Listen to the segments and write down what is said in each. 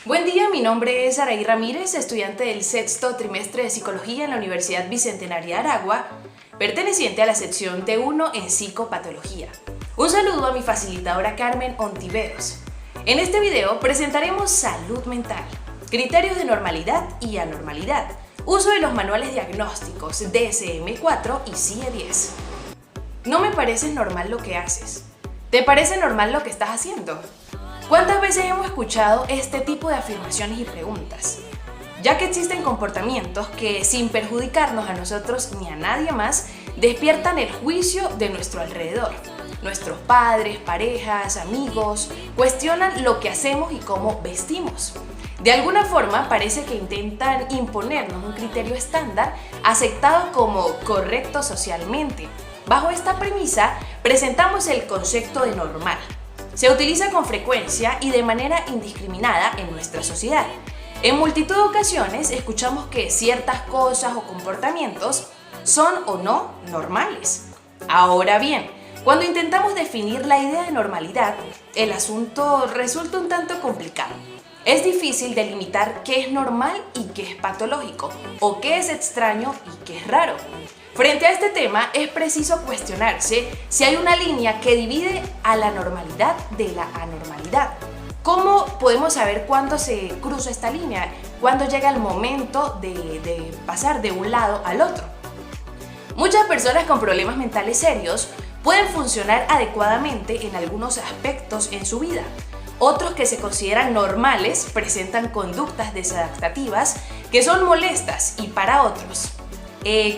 Buen día, mi nombre es Araí Ramírez, estudiante del sexto trimestre de Psicología en la Universidad Bicentenaria de Aragua, perteneciente a la sección T1 en Psicopatología. Un saludo a mi facilitadora Carmen Ontiveros. En este video presentaremos salud mental, criterios de normalidad y anormalidad, uso de los manuales diagnósticos DSM-4 y CIE-10. No me parece normal lo que haces. ¿Te parece normal lo que estás haciendo? ¿Cuántas veces hemos escuchado este tipo de afirmaciones y preguntas? Ya que existen comportamientos que, sin perjudicarnos a nosotros ni a nadie más, despiertan el juicio de nuestro alrededor. Nuestros padres, parejas, amigos, cuestionan lo que hacemos y cómo vestimos. De alguna forma parece que intentan imponernos un criterio estándar aceptado como correcto socialmente. Bajo esta premisa, presentamos el concepto de normal. Se utiliza con frecuencia y de manera indiscriminada en nuestra sociedad. En multitud de ocasiones escuchamos que ciertas cosas o comportamientos son o no normales. Ahora bien, cuando intentamos definir la idea de normalidad, el asunto resulta un tanto complicado. Es difícil delimitar qué es normal y qué es patológico, o qué es extraño y qué es raro. Frente a este tema, es preciso cuestionarse si hay una línea que divide a la normalidad de la anormalidad. ¿Cómo podemos saber cuándo se cruza esta línea? ¿Cuándo llega el momento de pasar de un lado al otro? Muchas personas con problemas mentales serios pueden funcionar adecuadamente en algunos aspectos en su vida. Otros que se consideran normales presentan conductas desadaptativas que son molestas y para otros.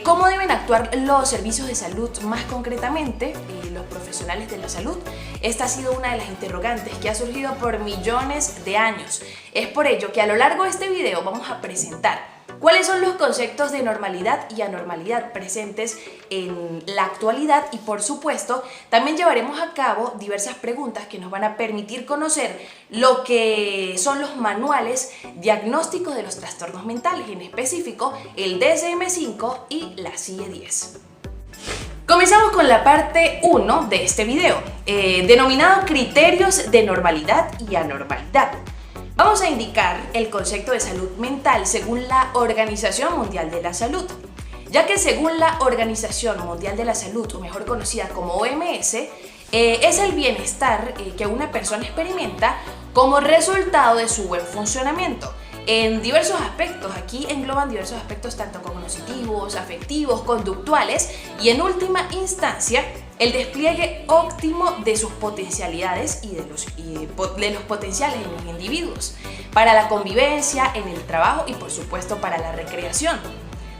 ¿Cómo deben actuar los servicios de salud más concretamente, los profesionales de la salud? Esta ha sido una de las interrogantes que ha surgido por millones de años. Es por ello que a lo largo de este video vamos a presentar cuáles son los conceptos de normalidad y anormalidad presentes en la actualidad y, por supuesto, también llevaremos a cabo diversas preguntas que nos van a permitir conocer lo que son los manuales diagnósticos de los trastornos mentales, en específico el DSM-5 y la CIE-10. Comenzamos con la parte 1 de este video, denominado criterios de normalidad y anormalidad. Vamos a indicar el concepto de salud mental según la Organización Mundial de la Salud, ya que según la Organización Mundial de la Salud, o mejor conocida como OMS, es el bienestar que una persona experimenta como resultado de su buen funcionamiento en diversos aspectos. Aquí engloban diversos aspectos tanto cognitivos, afectivos, conductuales y, en última instancia, el despliegue óptimo de sus potencialidades y de los potenciales en los individuos, para la convivencia, en el trabajo y, por supuesto, para la recreación.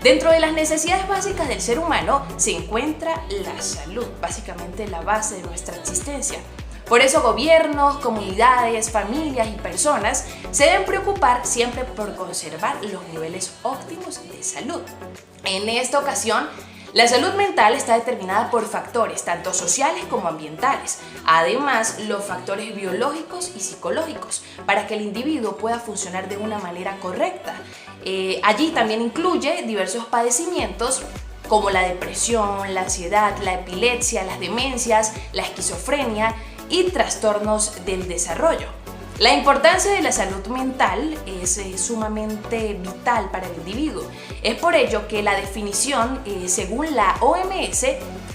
Dentro de las necesidades básicas del ser humano se encuentra la salud, básicamente la base de nuestra existencia. Por eso gobiernos, comunidades, familias y personas se deben preocupar siempre por conservar los niveles óptimos de salud. En esta ocasión, la salud mental está determinada por factores tanto sociales como ambientales, además los factores biológicos y psicológicos, para que el individuo pueda funcionar de una manera correcta. Allí también incluye diversos padecimientos como la depresión, la ansiedad, la epilepsia, las demencias, la esquizofrenia y trastornos del desarrollo. La importancia de la salud mental es sumamente vital para el individuo. Es por ello que la definición, según la OMS,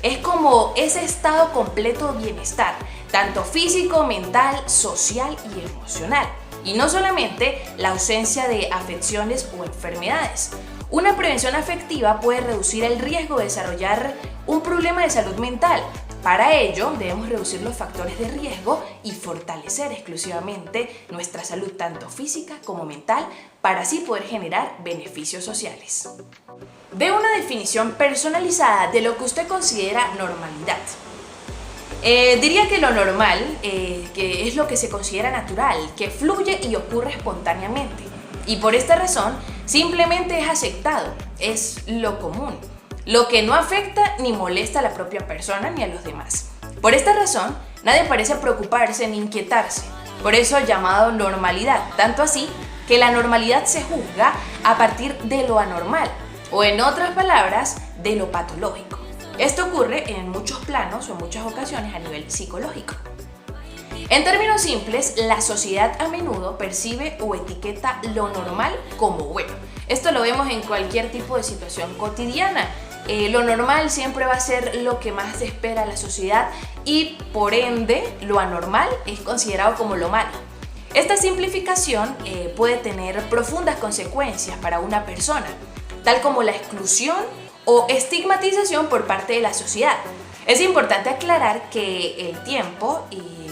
es como ese estado completo de bienestar, tanto físico, mental, social y emocional, y no solamente la ausencia de afecciones o enfermedades. Una prevención afectiva puede reducir el riesgo de desarrollar un problema de salud mental. Para ello, debemos reducir los factores de riesgo y fortalecer exclusivamente nuestra salud tanto física como mental para así poder generar beneficios sociales. Dé una definición personalizada de lo que usted considera normalidad. Diría que lo normal, que es lo que se considera natural, que fluye y ocurre espontáneamente. Y por esta razón, simplemente es aceptado, es lo común. Lo que no afecta ni molesta a la propia persona ni a los demás. Por esta razón, nadie parece preocuparse ni inquietarse, por eso llamado normalidad, tanto así que la normalidad se juzga a partir de lo anormal, o en otras palabras, de lo patológico. Esto ocurre en muchos planos o en muchas ocasiones a nivel psicológico. En términos simples, la sociedad a menudo percibe o etiqueta lo normal como bueno. Esto lo vemos en cualquier tipo de situación cotidiana. Lo normal siempre va a ser lo que más espera la sociedad y por ende lo anormal es considerado como lo malo. Esta simplificación puede tener profundas consecuencias para una persona, tal como la exclusión o estigmatización por parte de la sociedad. Es importante aclarar que el tiempo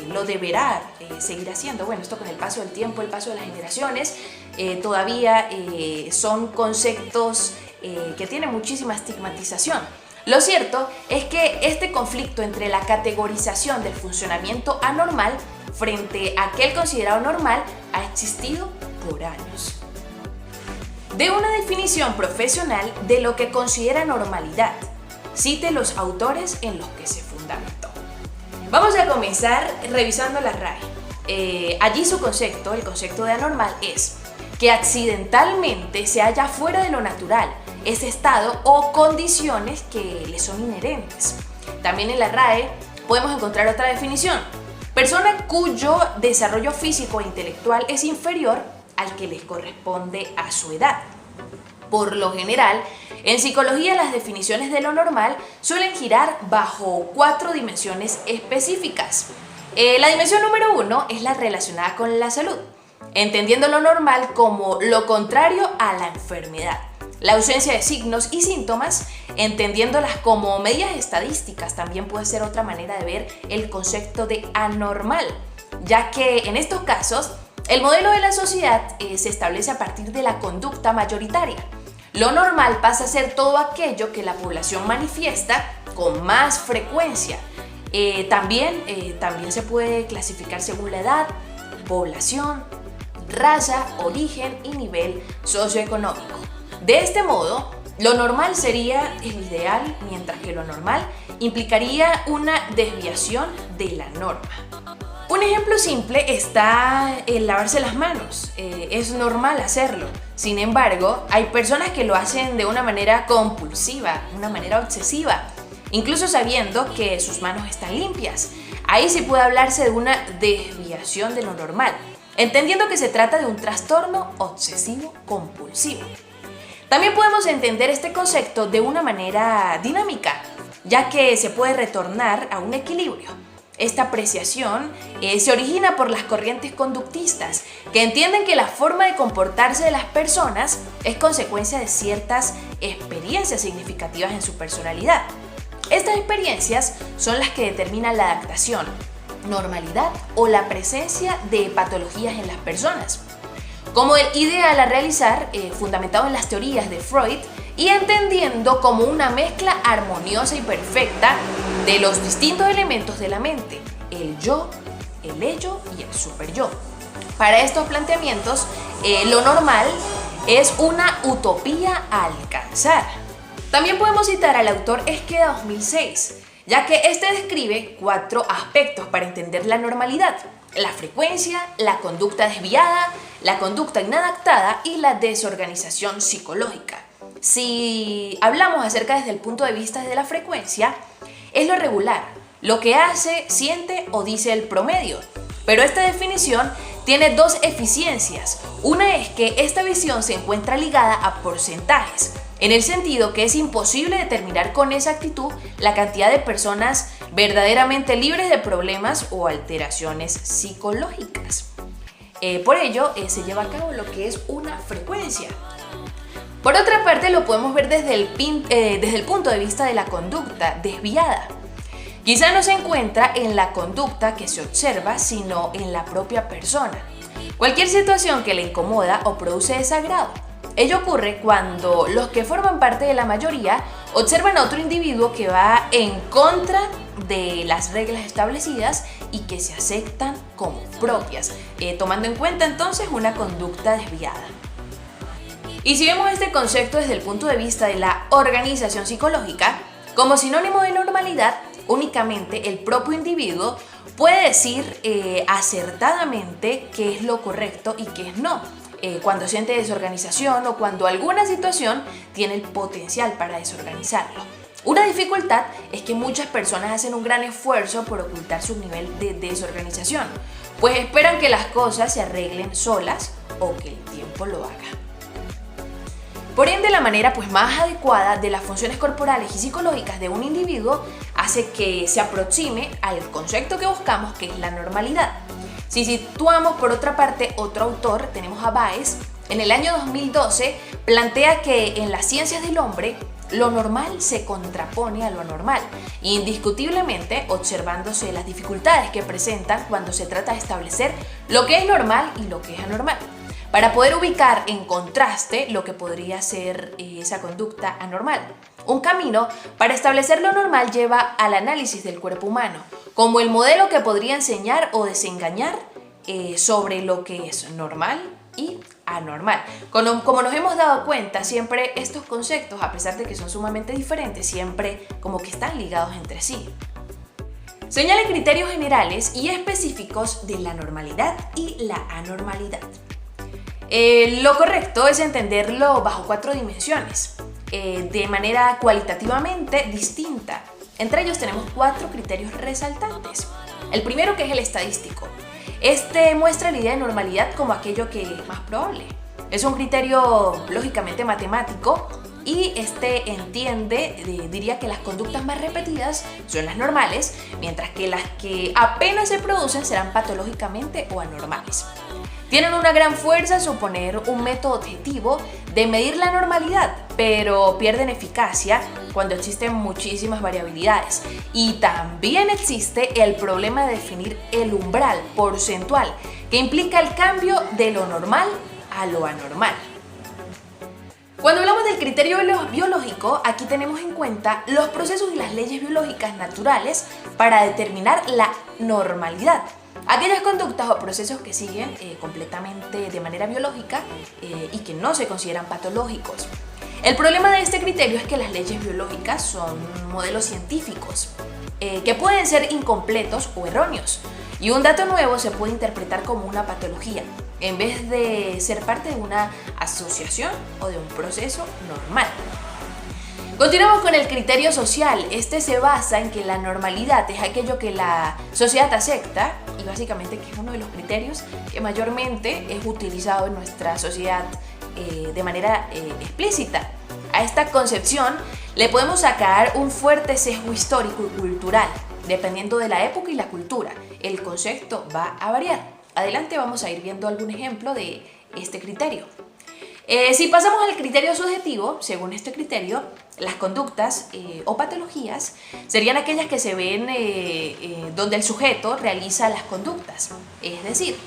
lo deberá seguir haciendo. Bueno, esto con el paso del tiempo, el paso de las generaciones, todavía son conceptos que tienen muchísima estigmatización. Lo cierto es que este conflicto entre la categorización del funcionamiento anormal frente a aquel considerado normal ha existido por años. De una definición profesional de lo que considera normalidad, cite los autores en los que se fundamentó. Vamos a comenzar revisando la RAE. Allí su concepto, el concepto de anormal, es que accidentalmente se halla fuera de lo natural, ese estado o condiciones que le son inherentes. También en la RAE podemos encontrar otra definición: persona cuyo desarrollo físico e intelectual es inferior al que les corresponde a su edad. Por lo general, en psicología las definiciones de lo normal suelen girar bajo 4 dimensiones específicas. La dimensión número 1 es la relacionada con la salud, entendiendo lo normal como lo contrario a la enfermedad. La ausencia de signos y síntomas, entendiéndolas como medidas estadísticas, también puede ser otra manera de ver el concepto de anormal, ya que en estos casos el modelo de la sociedad se establece a partir de la conducta mayoritaria. Lo normal pasa a ser todo aquello que la población manifiesta con más frecuencia. También se puede clasificar según la edad, población, raza, origen y nivel socioeconómico. De este modo, lo normal sería el ideal, mientras que lo anormal implicaría una desviación de la norma. Un ejemplo simple está en lavarse las manos. Es normal hacerlo. Sin embargo, hay personas que lo hacen de una manera compulsiva, una manera obsesiva, incluso sabiendo que sus manos están limpias. Ahí sí puede hablarse de una desviación de lo normal, entendiendo que se trata de un trastorno obsesivo compulsivo. También podemos entender este concepto de una manera dinámica, ya que se puede retornar a un equilibrio. Esta apreciación se origina por las corrientes conductistas, que entienden que la forma de comportarse de las personas es consecuencia de ciertas experiencias significativas en su personalidad. Estas experiencias son las que determinan la adaptación, normalidad o la presencia de patologías en las personas, como el ideal a realizar, fundamentado en las teorías de Freud y entendiendo como una mezcla armoniosa y perfecta de los distintos elementos de la mente, el yo, el ello y el superyo. Para estos planteamientos, lo normal es una utopía a alcanzar. También podemos citar al autor Esqueda 2006, ya que este describe 4 aspectos para entender la normalidad: la frecuencia, la conducta desviada, la conducta inadaptada y la desorganización psicológica. Si hablamos acerca desde el punto de vista de la frecuencia, es lo regular, lo que hace, siente o dice el promedio. Pero esta definición tiene 2 eficiencias. Una es que esta visión se encuentra ligada a porcentajes, en el sentido que es imposible determinar con exactitud la cantidad de personas verdaderamente libres de problemas o alteraciones psicológicas. Por ello, se lleva a cabo lo que es una frecuencia. Por otra parte, lo podemos ver desde el punto de vista de la conducta desviada. Quizá no se encuentra en la conducta que se observa, sino en la propia persona. Cualquier situación que le incomoda o produce desagrado. Ello ocurre cuando los que forman parte de la mayoría observan a otro individuo que va en contra de las reglas establecidas y que se aceptan como propias, tomando en cuenta entonces una conducta desviada. Y si vemos este concepto desde el punto de vista de la organización psicológica, como sinónimo de normalidad, únicamente el propio individuo puede decir acertadamente qué es lo correcto y qué es no, cuando siente desorganización o cuando alguna situación tiene el potencial para desorganizarlo. Una dificultad es que muchas personas hacen un gran esfuerzo por ocultar su nivel de desorganización, pues esperan que las cosas se arreglen solas o que el tiempo lo haga. Por ende, la manera más adecuada de las funciones corporales y psicológicas de un individuo hace que se aproxime al concepto que buscamos, que es la normalidad. Si situamos por otra parte otro autor, tenemos a Baez, en el año 2012 plantea que en las ciencias del hombre lo normal se contrapone a lo anormal, indiscutiblemente observándose las dificultades que presentan cuando se trata de establecer lo que es normal y lo que es anormal, para poder ubicar en contraste lo que podría ser esa conducta anormal. Un camino para establecer lo normal lleva al análisis del cuerpo humano, como el modelo que podría enseñar o desengañar sobre lo que es normal y anormal. Como nos hemos dado cuenta, siempre estos conceptos, a pesar de que son sumamente diferentes, siempre como que están ligados entre sí. Señalan criterios generales y específicos de la normalidad y la anormalidad. Lo correcto es entenderlo bajo 4 dimensiones, de manera cualitativamente distinta. Entre ellos tenemos 4 criterios resaltantes. El primero, que es el estadístico. Este muestra la idea de normalidad como aquello que es más probable. Es un criterio lógicamente matemático y diría que las conductas más repetidas son las normales, mientras que las que apenas se producen serán patológicamente o anormales. Tienen una gran fuerza suponer un método objetivo de medir la normalidad, pero pierden eficacia cuando existen muchísimas variabilidades. Y también existe el problema de definir el umbral porcentual, que implica el cambio de lo normal a lo anormal. Cuando hablamos del criterio biológico, aquí tenemos en cuenta los procesos y las leyes biológicas naturales para determinar la normalidad. Aquellas conductas o procesos que siguen completamente de manera biológica y que no se consideran patológicos. El problema de este criterio es que las leyes biológicas son modelos científicos que pueden ser incompletos o erróneos, y un dato nuevo se puede interpretar como una patología en vez de ser parte de una asociación o de un proceso normal. Continuamos con el criterio social. Este se basa en que la normalidad es aquello que la sociedad acepta y básicamente que es uno de los criterios que mayormente es utilizado en nuestra sociedad de manera explícita. A esta concepción le podemos sacar un fuerte sesgo histórico y cultural. Dependiendo de la época y la cultura, el concepto va a variar. Adelante vamos a ir viendo algún ejemplo de este criterio. Si pasamos al criterio subjetivo, según este criterio, las conductas o patologías serían aquellas que se ven donde el sujeto realiza las conductas. Es decir,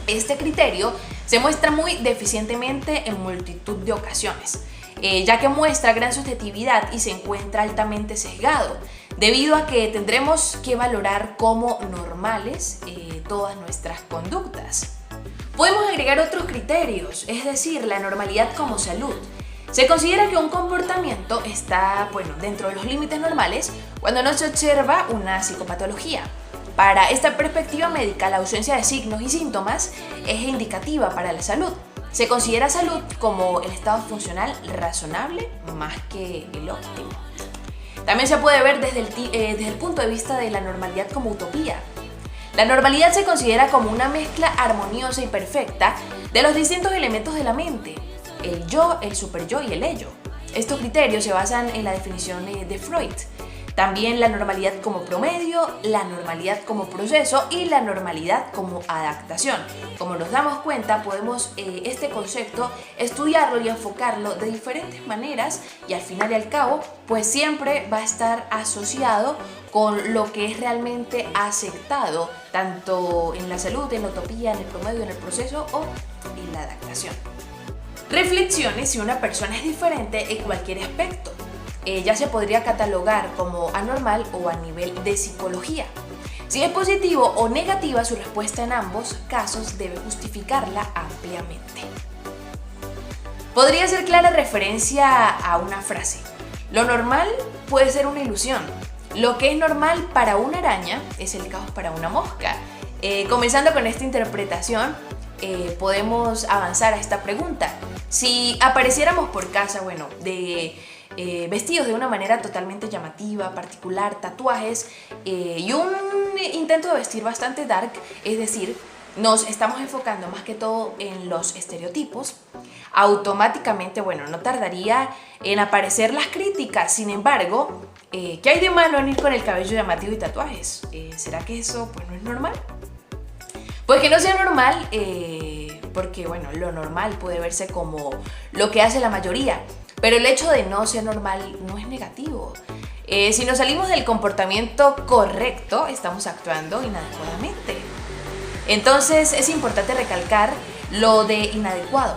este criterio se muestra muy deficientemente en multitud de ocasiones, ya que muestra gran subjetividad y se encuentra altamente sesgado, debido a que tendremos que valorar como normales todas nuestras conductas. Podemos agregar otros criterios, es decir, la normalidad como salud. Se considera que un comportamiento está, dentro de los límites normales cuando no se observa una psicopatología. Para esta perspectiva médica, la ausencia de signos y síntomas es indicativa para la salud. Se considera salud como el estado funcional razonable más que el óptimo. También se puede ver desde el punto de vista de la normalidad como utopía. La normalidad se considera como una mezcla armoniosa y perfecta de los distintos elementos de la mente, el yo, el superyo y el ello. Estos criterios se basan en la definición de Freud. También la normalidad como promedio, la normalidad como proceso y la normalidad como adaptación. Como nos damos cuenta, podemos este concepto estudiarlo y enfocarlo de diferentes maneras y al final y al cabo, pues siempre va a estar asociado con lo que es realmente aceptado, tanto en la salud, en la utopía, en el promedio, en el proceso o en la adaptación. Reflexione si una persona es diferente en cualquier aspecto. Ya se podría catalogar como anormal o a nivel de psicología. Si es positivo o negativa, su respuesta en ambos casos debe justificarla ampliamente. Podría ser clara referencia a una frase. Lo normal puede ser una ilusión. Lo que es normal para una araña es el caos para una mosca. Comenzando con esta interpretación, podemos avanzar a esta pregunta. Si apareciéramos por casa, vestidos de una manera totalmente llamativa, particular, tatuajes y un intento de vestir bastante dark, es decir, nos estamos enfocando más que todo en los estereotipos, automáticamente, bueno, no tardaría en aparecer las críticas. Sin embargo, ¿qué hay de malo en ir con el cabello llamativo y tatuajes? ¿Será que eso pues no es normal? Pues que no sea normal, porque bueno, lo normal puede verse como lo que hace la mayoría, pero el hecho de no ser normal no es negativo. Si nos salimos del comportamiento correcto, estamos actuando inadecuadamente. Entonces es importante recalcar lo de inadecuado,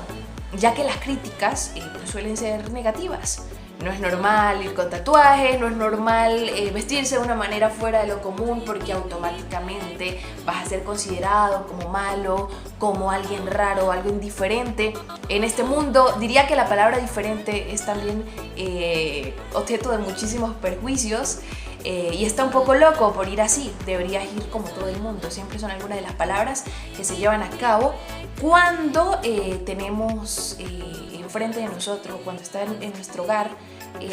ya que las críticas pues suelen ser negativas. No es normal ir con tatuajes, no es normal vestirse de una manera fuera de lo común, porque automáticamente vas a ser considerado como malo, como alguien raro, algo indiferente. En este mundo diría que la palabra diferente es también objeto de muchísimos perjuicios. Y está un poco loco por ir así. Deberías ir como todo el mundo. Siempre son algunas de las palabras que se llevan a cabo cuando tenemos enfrente de nosotros, cuando está en nuestro hogar,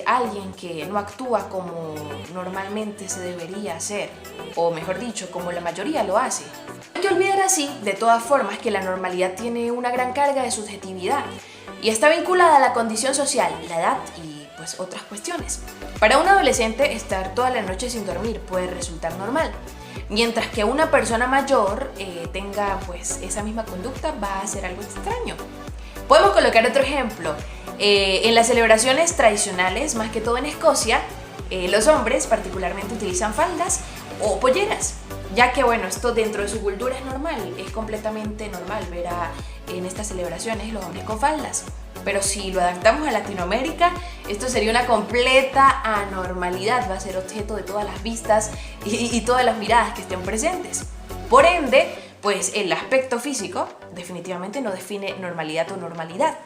alguien que no actúa como normalmente se debería hacer, o mejor dicho, como la mayoría lo hace. Hay que olvidar así, de todas formas, que la normalidad tiene una gran carga de subjetividad y está vinculada a la condición social, la edad y pues otras cuestiones. Para un adolescente, estar toda la noche sin dormir puede resultar normal, mientras que una persona mayor tenga pues esa misma conducta va a ser algo extraño. Podemos colocar otro ejemplo. En las celebraciones tradicionales, más que todo en Escocia, los hombres particularmente utilizan faldas o polleras, ya que bueno, esto dentro de su cultura es normal, es completamente normal ver en estas celebraciones los hombres con faldas. Pero si lo adaptamos a Latinoamérica, esto sería una completa anormalidad, va a ser objeto de todas las vistas y todas las miradas que estén presentes. Por ende, pues el aspecto físico definitivamente no define normalidad o normalidad.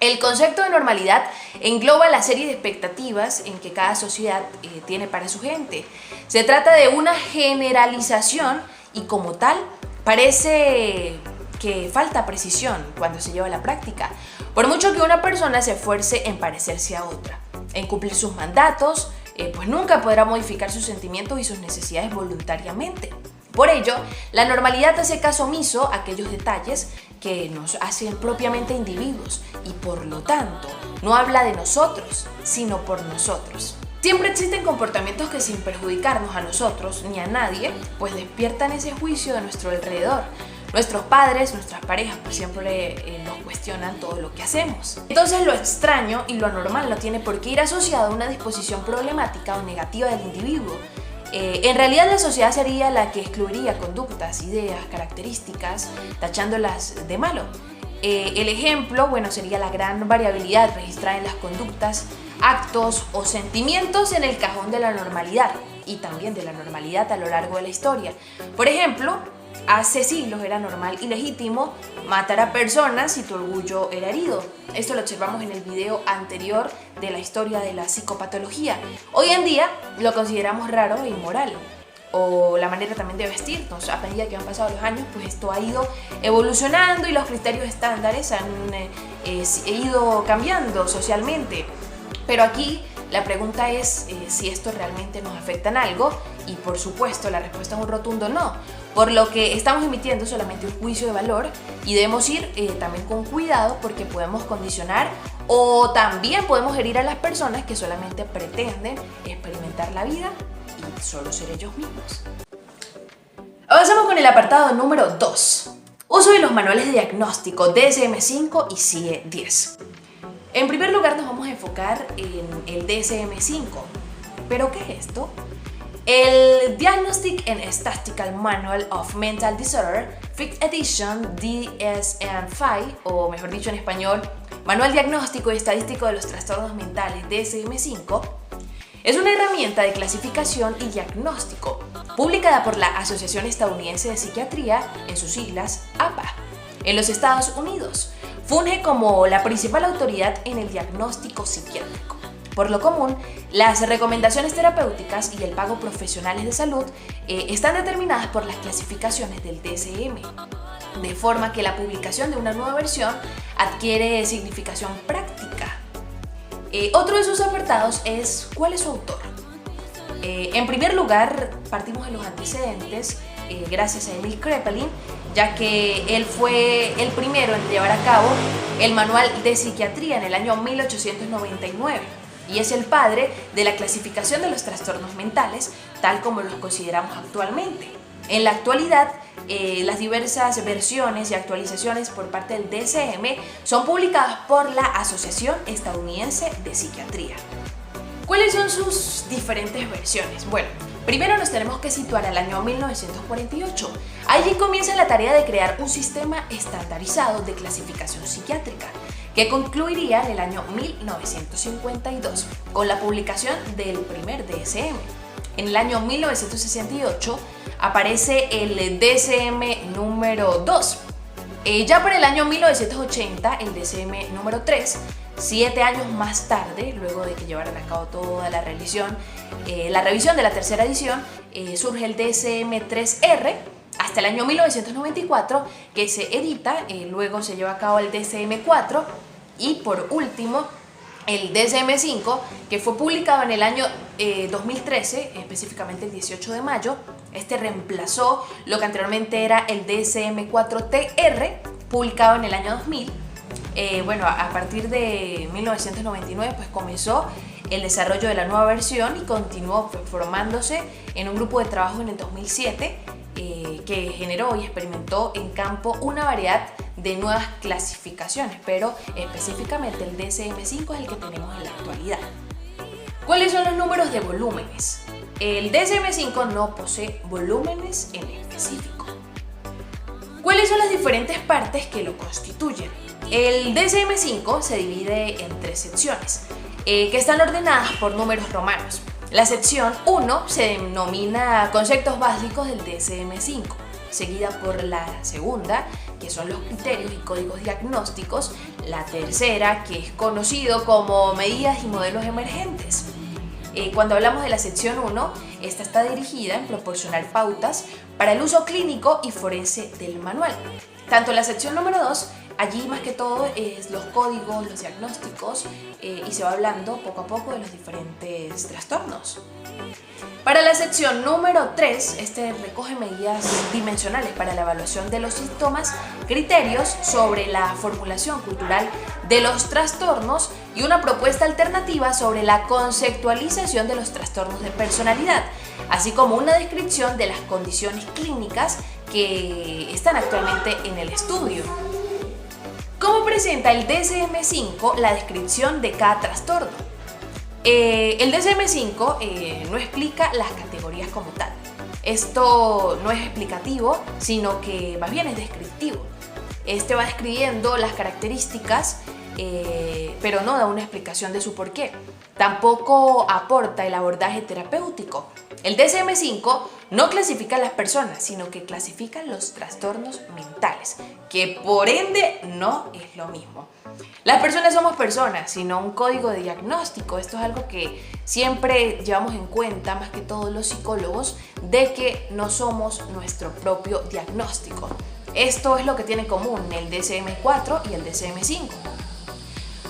El concepto de normalidad engloba la serie de expectativas en que cada sociedad tiene para su gente. Se trata de una generalización y como tal parece que falta precisión cuando se lleva a la práctica. Por mucho que una persona se esfuerce en parecerse a otra, en cumplir sus mandatos, pues nunca podrá modificar sus sentimientos y sus necesidades voluntariamente. Por ello, la normalidad hace caso omiso a aquellos detalles que nos hacen propiamente individuos y por lo tanto no habla de nosotros, sino por nosotros. Siempre existen comportamientos que sin perjudicarnos a nosotros ni a nadie, pues despiertan ese juicio de nuestro alrededor. Nuestros padres, nuestras parejas, pues siempre nos cuestionan todo lo que hacemos. Entonces lo extraño y lo anormal no tiene por qué ir asociado a una disposición problemática o negativa del individuo. En realidad la sociedad sería la que excluiría conductas, ideas, características, tachándolas de malo. El ejemplo, bueno, sería la gran variabilidad registrada en las conductas, actos o sentimientos en el cajón de la normalidad y también de la normalidad a lo largo de la historia. Por ejemplo, hace siglos era normal y legítimo matar a personas si tu orgullo era herido. Esto lo observamos en el video anterior de la historia de la psicopatología. Hoy en día lo consideramos raro e inmoral. O la manera también de vestirnos. A medida que han pasado los años, pues esto ha ido evolucionando y los criterios estándares han ido cambiando socialmente. Pero aquí la pregunta es si esto realmente nos afecta en algo, y por supuesto la respuesta es un rotundo no, por lo que estamos emitiendo solamente un juicio de valor y debemos ir también con cuidado porque podemos condicionar o también podemos herir a las personas que solamente pretenden experimentar la vida y solo ser ellos mismos. Avanzamos con el apartado número 2. Uso de los manuales de diagnóstico DSM-5 y CIE-10. En primer lugar nos vamos a enfocar en el DSM-5. ¿Pero qué es esto? El Diagnostic and Statistical Manual of Mental Disorder, 5th Edition DSM-5, o mejor dicho en español, Manual Diagnóstico y Estadístico de los Trastornos Mentales DSM-5, es una herramienta de clasificación y diagnóstico publicada por la Asociación Estadounidense de Psiquiatría, en sus siglas APA, en los Estados Unidos. Funge como la principal autoridad en el diagnóstico psiquiátrico. Por lo común, las recomendaciones terapéuticas y el pago profesionales de salud están determinadas por las clasificaciones del DSM, de forma que la publicación de una nueva versión adquiere significación práctica. Otro de sus apartados es ¿cuál es su autor? En primer lugar, partimos de los antecedentes, gracias a Emil Kraepelin, ya que él fue el primero en llevar a cabo el Manual de Psiquiatría en el año 1899 y es el padre de la clasificación de los trastornos mentales, tal como los consideramos actualmente. En la actualidad, las diversas versiones y actualizaciones por parte del DSM son publicadas por la Asociación Estadounidense de Psiquiatría. ¿Cuáles son sus diferentes versiones? Bueno, primero nos tenemos que situar al año 1948. Allí comienza la tarea de crear un sistema estandarizado de clasificación psiquiátrica, que concluiría en el año 1952 con la publicación del primer DSM. En el año 1968 aparece el DSM número 2. Ya para el año 1980 el DSM número 3. 7 años más tarde, luego de que llevaran a cabo toda la revisión de la tercera edición, surge el DSM-3R hasta el año 1994, que se edita, luego se lleva a cabo el DSM-4 y por último el DSM-5, que fue publicado en el año 2013, específicamente el 18 de mayo. Este reemplazó lo que anteriormente era el DSM-4TR, publicado en el año 2000. A partir de 1999 pues comenzó el desarrollo de la nueva versión y continuó formándose en un grupo de trabajo en el 2007 que generó y experimentó en campo una variedad de nuevas clasificaciones, pero específicamente el DSM-5 es el que tenemos en la actualidad. ¿Cuáles son los números de volúmenes? El DSM-5 no posee volúmenes en específico. ¿Cuáles son las diferentes partes que lo constituyen? El DSM-5 se divide en 3 secciones que están ordenadas por números romanos. La sección 1 se denomina conceptos básicos del DSM-5, seguida por la segunda, que son los criterios y códigos diagnósticos, la tercera, que es conocido como medidas y modelos emergentes. Cuando hablamos de la sección 1, esta está dirigida en proporcionar pautas para el uso clínico y forense del manual. Tanto la sección número 2, allí más que todo es los códigos, los diagnósticos y se va hablando poco a poco de los diferentes trastornos. Para la sección número 3, este recoge medidas dimensionales para la evaluación de los síntomas, criterios sobre la formulación cultural de los trastornos y una propuesta alternativa sobre la conceptualización de los trastornos de personalidad, así como una descripción de las condiciones clínicas que están actualmente en el estudio. ¿Cómo presenta el DSM-5 la descripción de cada trastorno? El DSM-5 no explica las categorías como tal. Esto no es explicativo, sino que más bien es descriptivo. Este va describiendo las características, pero no da una explicación de su porqué. Tampoco aporta el abordaje terapéutico. El DSM-5 no clasifica a las personas, sino que clasifica los trastornos mentales, que por ende no es lo mismo. Las personas somos personas, sino un código de diagnóstico. Esto es algo que siempre llevamos en cuenta, más que todos los psicólogos, de que no somos nuestro propio diagnóstico. Esto es lo que tiene en común el DSM-4 y el DSM-5.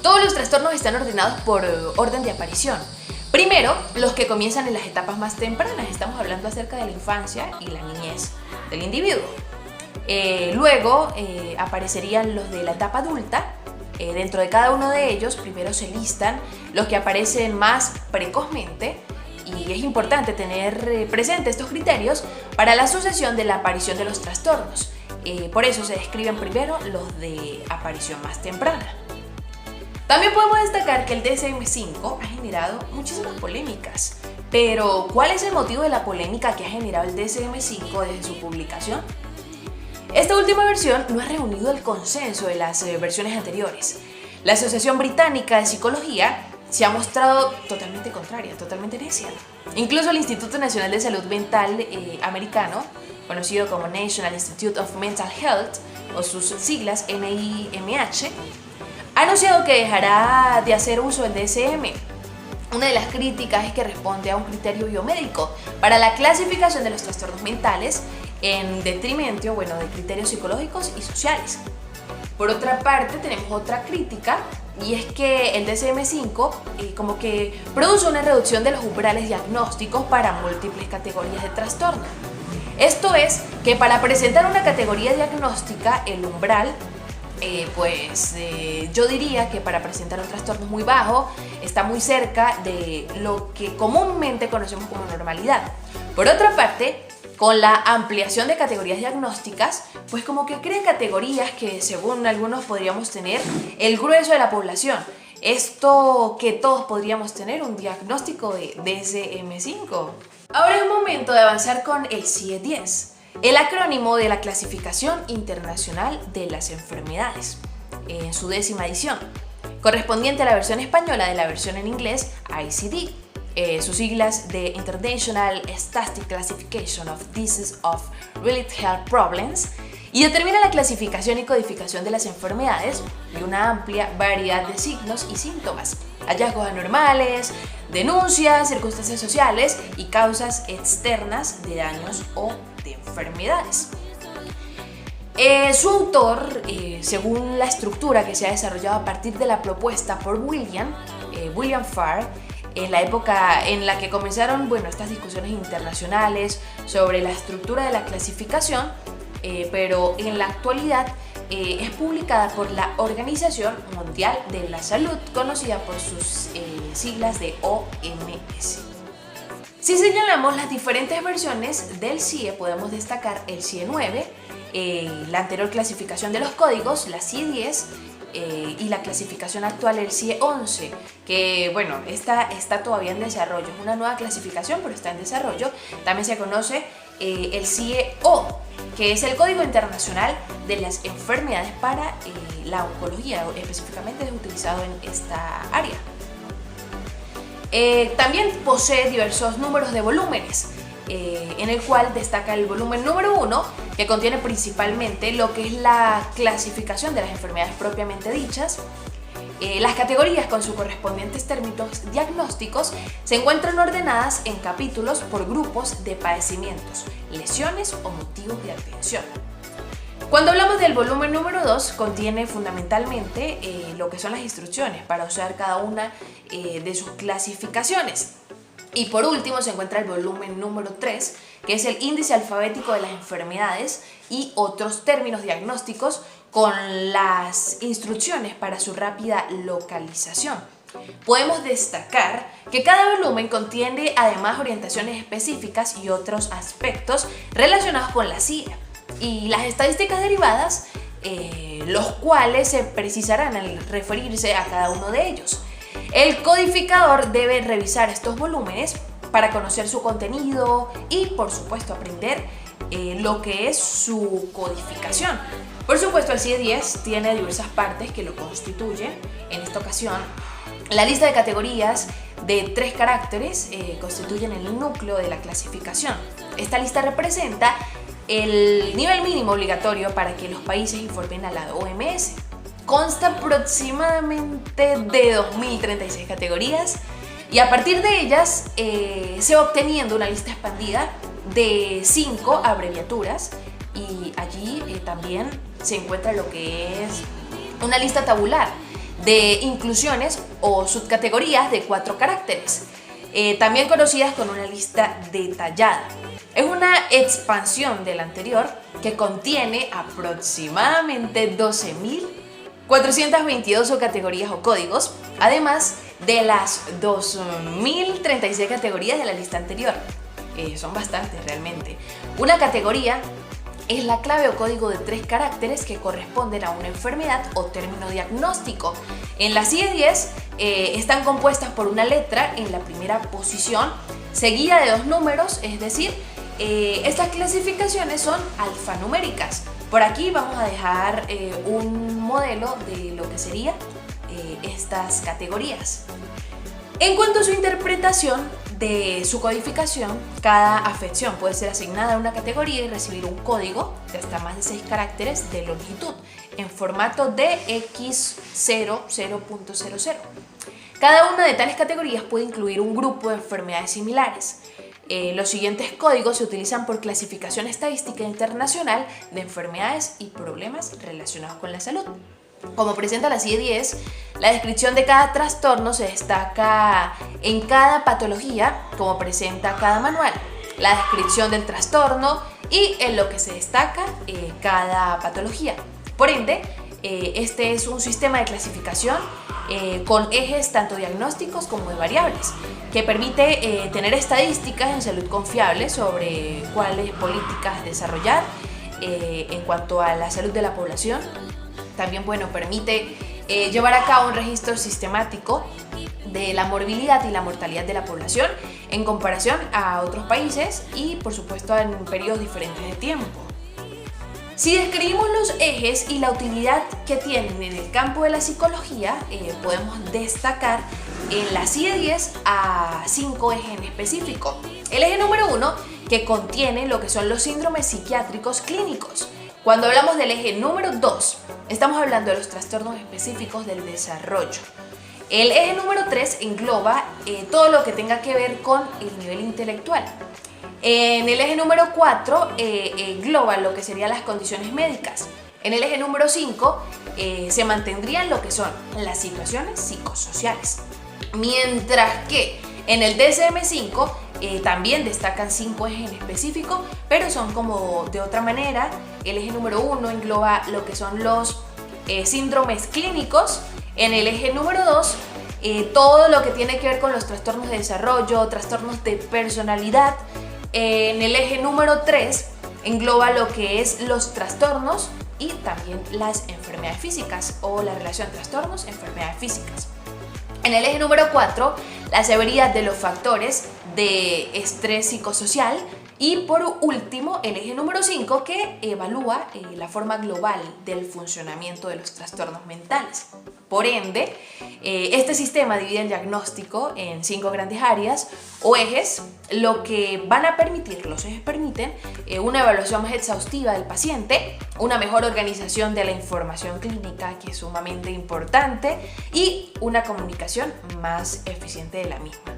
Todos los trastornos están ordenados por orden de aparición. Primero, los que comienzan en las etapas más tempranas. Estamos hablando acerca de la infancia y la niñez del individuo. Luego aparecerían los de la etapa adulta. Dentro de cada uno de ellos, primero se listan los que aparecen más precozmente y es importante tener presente estos criterios para la sucesión de la aparición de los trastornos. Por eso se describen primero los de aparición más temprana. También podemos destacar que el DSM-5 ha generado muchísimas polémicas. Pero, ¿cuál es el motivo de la polémica que ha generado el DSM-5 desde su publicación? Esta última versión no ha reunido el consenso de las versiones anteriores. La Asociación Británica de Psicología se ha mostrado totalmente contraria, totalmente necia. Incluso el Instituto Nacional de Salud Mental americano, conocido como National Institute of Mental Health, o sus siglas NIMH, ha anunciado que dejará de hacer uso del DSM. Una de las críticas es que responde a un criterio biomédico para la clasificación de los trastornos mentales en detrimento, de criterios psicológicos y sociales. Por otra parte, tenemos otra crítica, y es que el DSM-5 como que produce una reducción de los umbrales diagnósticos para múltiples categorías de trastorno. Esto es que para presentar una categoría diagnóstica, el umbral, yo diría que para presentar un trastorno muy bajo, está muy cerca de lo que comúnmente conocemos como normalidad. Por otra parte, con la ampliación de categorías diagnósticas, pues como que crea categorías que según algunos podríamos tener el grueso de la población. Esto que todos podríamos tener un diagnóstico de DSM-5. Ahora es el momento de avanzar con el CIE-10, el acrónimo de la Clasificación Internacional de las Enfermedades, en su 10ª edición, correspondiente a la versión española de la versión en inglés ICD. Sus siglas de International Statistic Classification of Diseases of Related Health Problems, y determina la clasificación y codificación de las enfermedades y una amplia variedad de signos y síntomas, hallazgos anormales, denuncias, circunstancias sociales y causas externas de daños o de enfermedades. Su autor, según la estructura que se ha desarrollado a partir de la propuesta por William Farr, en la época en la que comenzaron estas discusiones internacionales sobre la estructura de la clasificación, pero en la actualidad es publicada por la Organización Mundial de la Salud, conocida por sus siglas de OMS. Si señalamos las diferentes versiones del CIE, podemos destacar el CIE 9, la anterior clasificación de los códigos, la CIE 10, y la clasificación actual, el CIE 11, que esta está todavía en desarrollo, es una nueva clasificación pero está en desarrollo. También se conoce el CIE O, que es el Código Internacional de las Enfermedades para la Oncología, específicamente es utilizado en esta área. También posee diversos números de volúmenes, en el cual destaca el volumen número 1, que contiene principalmente lo que es la clasificación de las enfermedades propiamente dichas. Las categorías con sus correspondientes términos diagnósticos se encuentran ordenadas en capítulos por grupos de padecimientos, lesiones o motivos de atención. Cuando hablamos del volumen número 2, contiene fundamentalmente lo que son las instrucciones para usar cada una de sus clasificaciones. Y por último se encuentra el volumen número 3, que es el índice alfabético de las enfermedades y otros términos diagnósticos con las instrucciones para su rápida localización. Podemos destacar que cada volumen contiene además orientaciones específicas y otros aspectos relacionados con la CIE y las estadísticas derivadas, los cuales se precisarán al referirse a cada uno de ellos. El codificador debe revisar estos volúmenes para conocer su contenido y, por supuesto, aprender lo que es su codificación. Por supuesto, el CIE 10 tiene diversas partes que lo constituyen. En esta ocasión, la lista de categorías de 3 caracteres constituyen el núcleo de la clasificación. Esta lista representa el nivel mínimo obligatorio para que los países informen a la OMS. Consta aproximadamente de 2036 categorías y a partir de ellas se va obteniendo una lista expandida de 5 abreviaturas, y allí también se encuentra lo que es una lista tabular de inclusiones o subcategorías de 4 caracteres, también conocidas con una lista detallada. Es una expansión de la anterior que contiene aproximadamente 12.422 subcategorías o códigos, además de las 2.036 categorías de la lista anterior. Son bastantes realmente. Una categoría es la clave o código de 3 caracteres que corresponden a una enfermedad o término diagnóstico. En la CIE 10 están compuestas por una letra en la primera posición, seguida de 2 números, es decir, estas clasificaciones son alfanuméricas. Por aquí vamos a dejar un modelo de lo que serían estas categorías. En cuanto a su interpretación de su codificación, cada afección puede ser asignada a una categoría y recibir un código de hasta más de 6 caracteres de longitud en formato DX00.00. Cada una de tales categorías puede incluir un grupo de enfermedades similares. los siguientes códigos se utilizan por clasificación estadística internacional de enfermedades y problemas relacionados con la salud. Como presenta la CIE-10, la descripción de cada trastorno se destaca en cada patología, como presenta cada manual, la descripción del trastorno y en lo que se destaca cada patología. Por ende, este es un sistema de clasificación con ejes tanto diagnósticos como de variables, que permite tener estadísticas en salud confiables sobre cuáles políticas desarrollar en cuanto a la salud de la población. También, permite llevar a cabo un registro sistemático de la morbilidad y la mortalidad de la población en comparación a otros países y, por supuesto, en periodos diferentes de tiempo. Si describimos los ejes y la utilidad que tienen en el campo de la psicología, podemos destacar en la CIE-10 a 5 ejes en específico. El eje número 1, que contiene lo que son los síndromes psiquiátricos clínicos. Cuando hablamos del eje número 2, estamos hablando de los trastornos específicos del desarrollo. El eje número 3 engloba todo lo que tenga que ver con el nivel intelectual. En el eje número 4 engloba lo que serían las condiciones médicas. En el eje número 5 se mantendrían lo que son las situaciones psicosociales. Mientras que en el DSM-5 también destacan 5 ejes en específico, pero son como de otra manera. El eje número 1 engloba lo que son los síndromes clínicos. En el eje número 2, todo lo que tiene que ver con los trastornos de desarrollo, trastornos de personalidad. En el eje número 3 engloba lo que es los trastornos y también las enfermedades físicas o la relación trastornos-enfermedades físicas. En el eje número 4, la severidad de los factores de estrés psicosocial. Y por último, el eje número 5, que evalúa la forma global del funcionamiento de los trastornos mentales. Por ende, este sistema divide el diagnóstico en 5 grandes áreas o ejes, lo que van a permitir, los ejes permiten una evaluación más exhaustiva del paciente, una mejor organización de la información clínica, que es sumamente importante, y una comunicación más eficiente de la misma.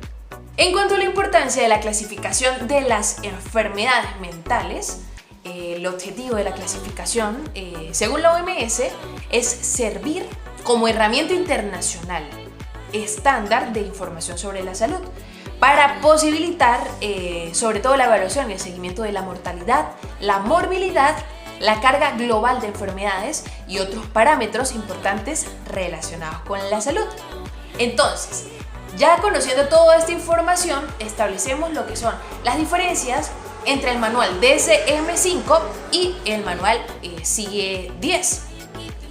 En cuanto a la importancia de la clasificación de las enfermedades mentales, el objetivo de la clasificación, según la OMS, es servir como herramienta internacional estándar de información sobre la salud para posibilitar sobre todo la evaluación y el seguimiento de la mortalidad, la morbilidad, la carga global de enfermedades y otros parámetros importantes relacionados con la salud. Entonces, ya conociendo toda esta información, establecemos lo que son las diferencias entre el manual DSM-5 y el manual CIE-10.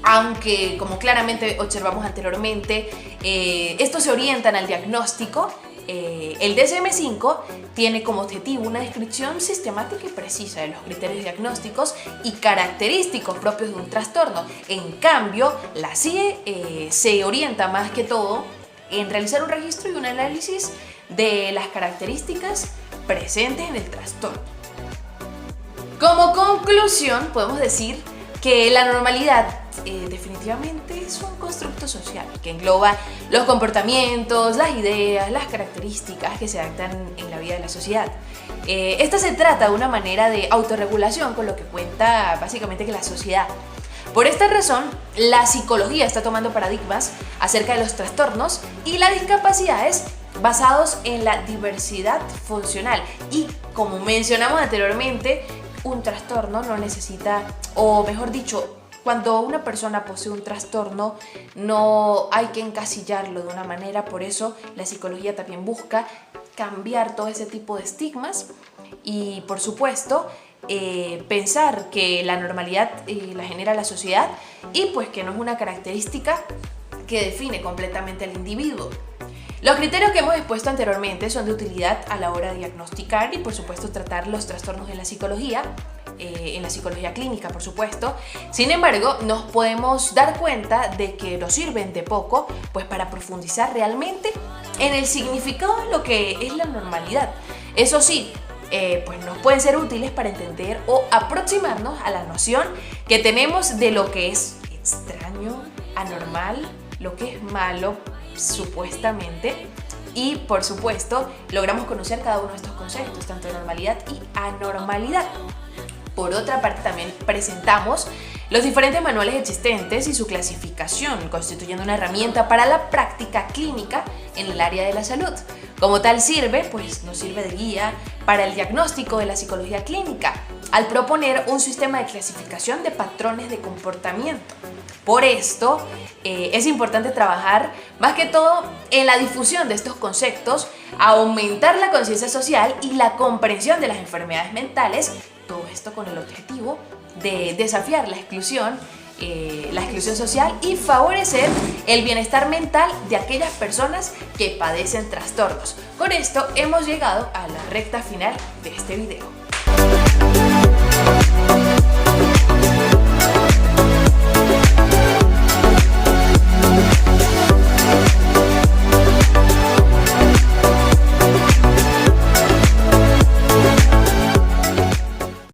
Aunque, como claramente observamos anteriormente, estos se orientan al diagnóstico, el DSM-5 tiene como objetivo una descripción sistemática y precisa de los criterios diagnósticos y característicos propios de un trastorno. En cambio, la CIE se orienta más que todo en realizar un registro y un análisis de las características presentes en el trastorno. Como conclusión, podemos decir que la normalidad definitivamente es un constructo social que engloba los comportamientos, las ideas, las características que se adaptan en la vida de la sociedad. Esta se trata de una manera de autorregulación con lo que cuenta básicamente que la sociedad. Por esta razón, la psicología está tomando paradigmas acerca de los trastornos y las discapacidades basados en la diversidad funcional. Y como mencionamos anteriormente, un trastorno no necesita, o mejor dicho, cuando una persona posee un trastorno no hay que encasillarlo de una manera. Por eso la psicología también busca cambiar todo ese tipo de estigmas y, por supuesto, pensar que la normalidad la genera la sociedad y pues que no es una característica que define completamente al individuo. Los criterios que hemos expuesto anteriormente son de utilidad a la hora de diagnosticar y, por supuesto, tratar los trastornos en la psicología clínica, por supuesto. Sin embargo, nos podemos dar cuenta de que nos sirven de poco pues para profundizar realmente en el significado de lo que es la normalidad. Eso sí, pues nos pueden ser útiles para entender o aproximarnos a la noción que tenemos de lo que es extraño, anormal, lo que es malo, supuestamente, y, por supuesto, logramos conocer cada uno de estos conceptos, tanto de normalidad y anormalidad. Por otra parte, también presentamos los diferentes manuales existentes y su clasificación, constituyendo una herramienta para la práctica clínica en el área de la salud. Como tal nos sirve de guía para el diagnóstico de la psicología clínica, al proponer un sistema de clasificación de patrones de comportamiento. Por esto, es importante trabajar más que todo en la difusión de estos conceptos, aumentar la conciencia social y la comprensión de las enfermedades mentales, todo esto con el objetivo de desafiar la exclusión social y favorecer el bienestar mental de aquellas personas que padecen trastornos. Con esto hemos llegado a la recta final de este video.